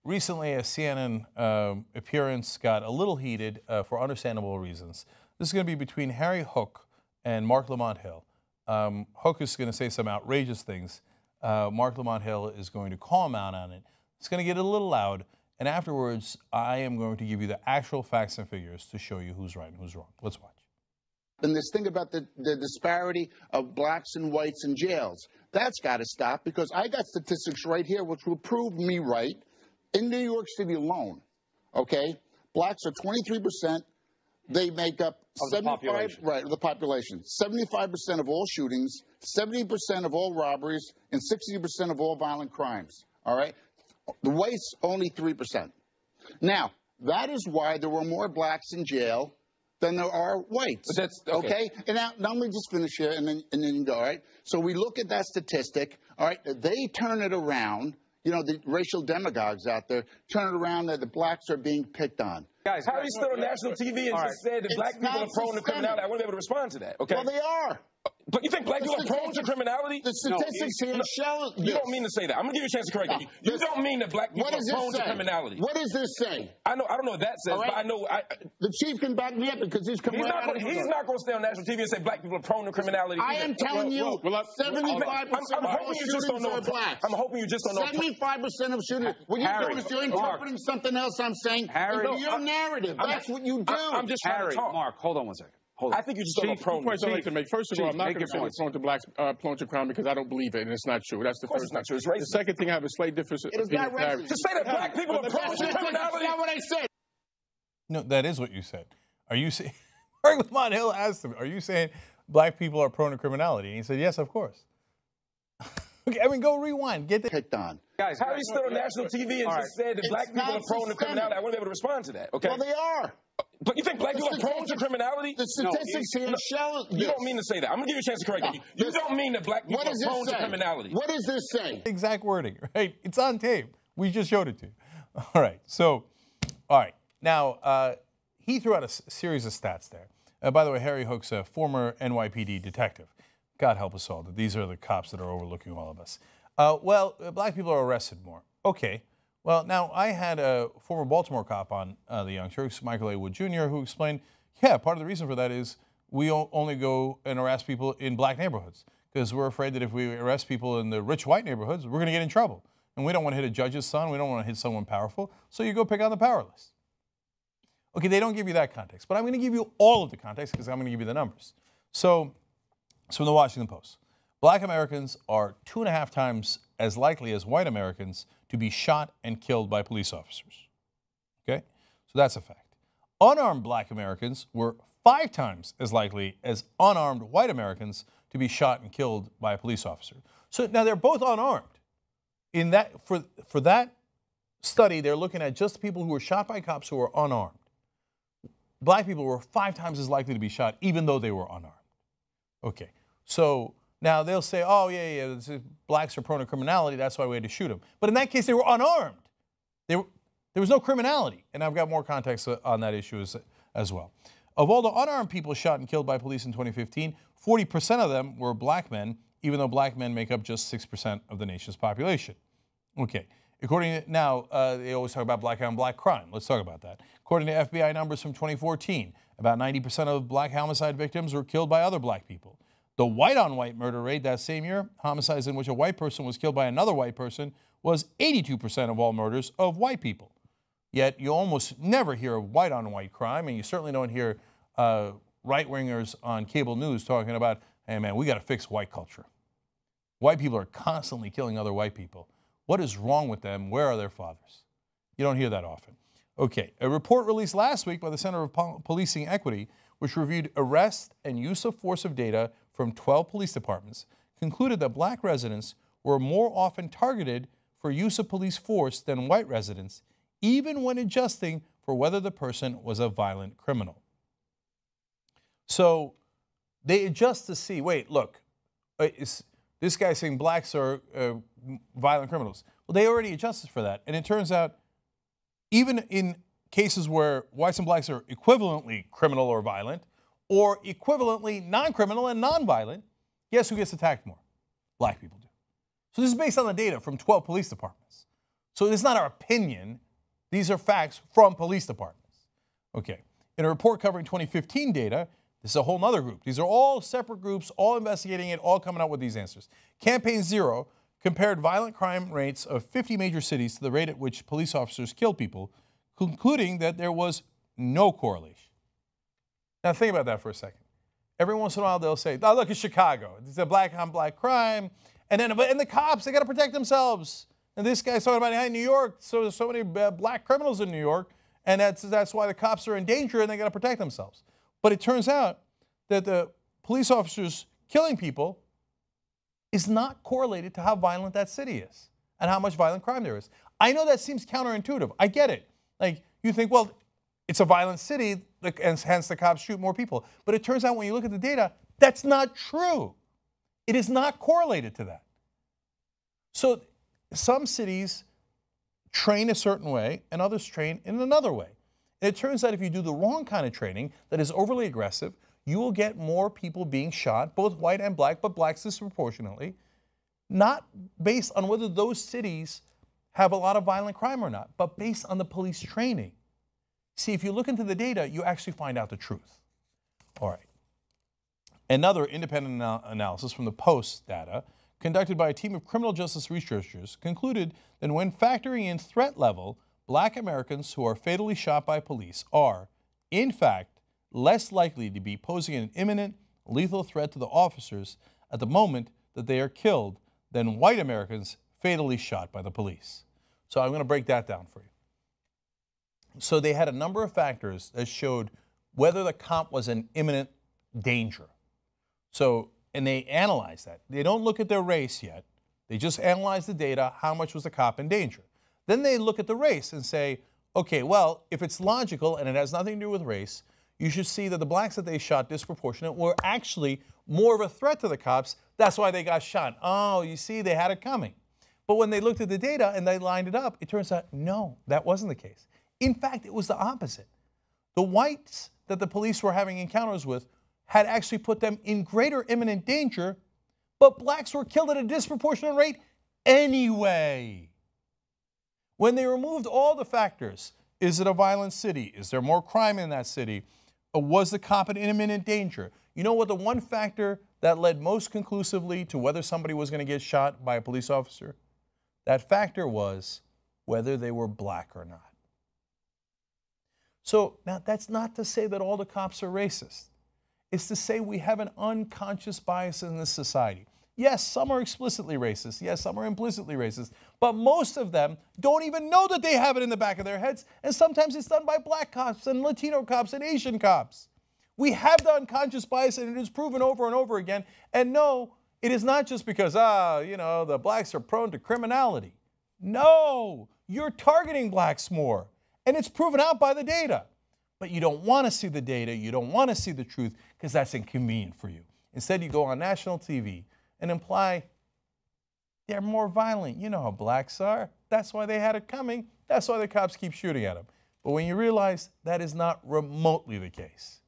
recently a CNN appearance got a little heated for understandable reasons. This is going to be between Harry Hook and Marc Lamont Hill. Hook is going to say some outrageous things. Marc Lamont Hill is going to call him out on it. It's going to get a little loud. And afterwards, I am going to give you the actual facts and figures to show you who's right and who's wrong. Let's watch. And this thing about the disparity of blacks and whites in jails, that's got to stop, because I got statistics right here which will prove me right. In New York City alone, okay, blacks are 23%. They make up 75% of the population. 75% of all shootings, 70% of all robberies, and 60% of all violent crimes. All right, the whites only 3%. Now that is why there were more blacks in jail than there are whites. But that's okay. And now let me just finish here, and then you go. All right. So we look at that statistic. All right. They turn it around. You know, the racial demagogues out there turn it around that the blacks are being picked on. Guys, how are you still on national TV and just said that black people are prone to criminality? I want to be able to respond to that. Okay. Well, they are. But you think black people are prone to criminality? The statistics here show. You don't mean to say that. I'm going to give you a chance to correct me. You don't mean that black people are prone to criminality. What does this say? I don't know what that says, but I know. The chief can back me up because he's coming out. He's not going to stay on national TV and say black people are prone to criminality. I am telling you, 75% of shootings are blacks. I'm hoping you just don't know. 75% of shootings. What you're doing is you're interpreting something else I'm saying. Your narrative. That's what you do. I'm just trying to talk. Mark, hold on one second. I think you just don't know prone. Points I'd like to make. First of all, I'm not going to say they're prone to blacks, prone to crime, because I don't believe it, and it's not true. That's the first. It's not true. It's racist. The second thing, I have a slight difference. It is not racist. To say that black people are prone to criminality. That's not what I said. No, that is what you said. Are you saying? Marc Lamont Hill asked him, "Are you saying black people are prone to criminality?" And he said, "Yes, of course." Okay, I mean, go rewind. Get the picked on. Guys, how are you still on national TV and just said that black people are prone to criminality? I want to be able to respond to that. Okay. Well, they are. But you think black people are prone to criminality? The statistics here show. You don't mean to say that. I'm going to give you a chance to correct me. You don't mean that black people are prone to criminality. What does this say? exact wording, right? It's on tape. We just showed it to you. All right. So, all right. Now, he threw out a series of stats there. By the way, Harry Hook's a former NYPD detective. God help us all that these are the cops that are overlooking all of us. Black people are arrested more. Okay. Well, now, I had a former Baltimore cop on The Young Turks, Michael A. Wood Jr., who explained, yeah, part of the reason for that is we only go and arrest people in black neighborhoods because we're afraid that if we arrest people in the rich white neighborhoods, we're going to get in trouble. And we don't want to hit a judge's son. We don't want to hit someone powerful. So you go pick on the powerless. Okay, they don't give you that context. But I'm going to give you all of the context because I'm going to give you the numbers. So it's from the Washington Post. Black Americans are 2.5 times as likely as white Americans to be shot and killed by police officers. Okay? So that's a fact. Unarmed black Americans were 5 times as likely as unarmed white Americans to be shot and killed by a police officer. So now they're both unarmed. In that, for that study, they're looking at just people who were shot by cops who were unarmed. Black people were 5 times as likely to be shot even though they were unarmed. Okay. So now they'll say, oh, yeah, blacks are prone to criminality, that's why we had to shoot them. But in that case, they were unarmed. There was no criminality. And I've got more context on that issue as well. Of all the unarmed people shot and killed by police in 2015, 40% of them were black men, even though black men make up just 6% of the nation's population. Okay. According to, now, they always talk about black on black crime. Let's talk about that. According to FBI numbers from 2014, about 90% of black homicide victims were killed by other black people. The white-on-white murder rate that same year, homicides in which a white person was killed by another white person, was 82% of all murders of white people. Yet you almost never hear of white-on-white crime, and you certainly don't hear right-wingers on cable news talking about, hey, man, we got to fix white culture. White people are constantly killing other white people. What is wrong with them? Where are their fathers? You don't hear that often. Okay, a report released last week by the Center of Policing Equity, which reviewed arrest and use of force of data from 12 police departments, concluded that black residents were more often targeted for use of police force than white residents, even when adjusting for whether the person was a violent criminal. So they adjust to see, wait, look, this guy's saying blacks are violent criminals. Well, they already adjusted for that. And it turns out, even in cases where whites and blacks are equivalently criminal or violent, or equivalently non-criminal and non-violent, guess who gets attacked more? Black people do. So this is based on the data from 12 police departments. So it's not our opinion. These are facts from police departments. Okay. In a report covering 2015 data, this is a whole other group. These are all separate groups, all investigating it, all coming out with these answers. Campaign Zero compared violent crime rates of 50 major cities to the rate at which police officers kill people, concluding that there was no correlation. Now think about that for a second. Every once in a while they'll say, oh, look at Chicago. It's a black on black crime. And the cops, they got to protect themselves. And this guy's talking about, hey, New York, so there's so many black criminals in New York, and that's why the cops are in danger and they got to protect themselves. But it turns out that the police officers killing people is not correlated to how violent that city is and how much violent crime there is. I know that seems counterintuitive. I get it. Like, you think, well, it's a violent city, and hence the cops shoot more people. But it turns out when you look at the data, that's not true. It is not correlated to that. So some cities train a certain way and others train in another way. And it turns out if you do the wrong kind of training that is overly aggressive, you will get more people being shot, both white and black, but blacks disproportionately, not based on whether those cities have a lot of violent crime or not, but based on the police training. See, if you look into the data, you actually find out the truth. All right. Another independent analysis from the Post data, conducted by a team of criminal justice researchers, concluded that when factoring in threat level, black Americans who are fatally shot by police are, in fact, less likely to be posing an imminent, lethal threat to the officers at the moment that they are killed than white Americans fatally shot by the police. So I'm going to break that down for you. So they had a number of factors that showed whether the cop was in imminent danger. So, and they analyzed that. They don't look at their race yet. They just analyze the data, how much was the cop in danger. Then they look at the race and say, okay, well, if it's logical and it has nothing to do with race, you should see that the blacks that they shot disproportionate were actually more of a threat to the cops. That's why they got shot. Oh, you see, they had it coming. But when they looked at the data and they lined it up, it turns out, no, that wasn't the case. In fact, it was the opposite. The whites that the police were having encounters with had actually put them in greater imminent danger, but blacks were killed at a disproportionate rate anyway. When they removed all the factors, is it a violent city? Is there more crime in that city? Or was the cop in imminent danger? You know what the one factor that led most conclusively to whether somebody was going to get shot by a police officer? That factor was whether they were black or not. So now that's not to say that all the cops are racist. It's to say we have an unconscious bias in this society. Yes, some are explicitly racist. Yes, some are implicitly racist. But most of them don't even know that they have it in the back of their heads. And sometimes it's done by black cops and Latino cops and Asian cops. We have the unconscious bias, and it is proven over and over again. And no, it is not just because, the blacks are prone to criminality. No, you're targeting blacks more. And it's proven out by the data. But you don't want to see the data. You don't want to see the truth because that's inconvenient for you. Instead, you go on national TV and imply they're more violent. You know how blacks are. That's why they had it coming. That's why the cops keep shooting at them. But when you realize that is not remotely the case,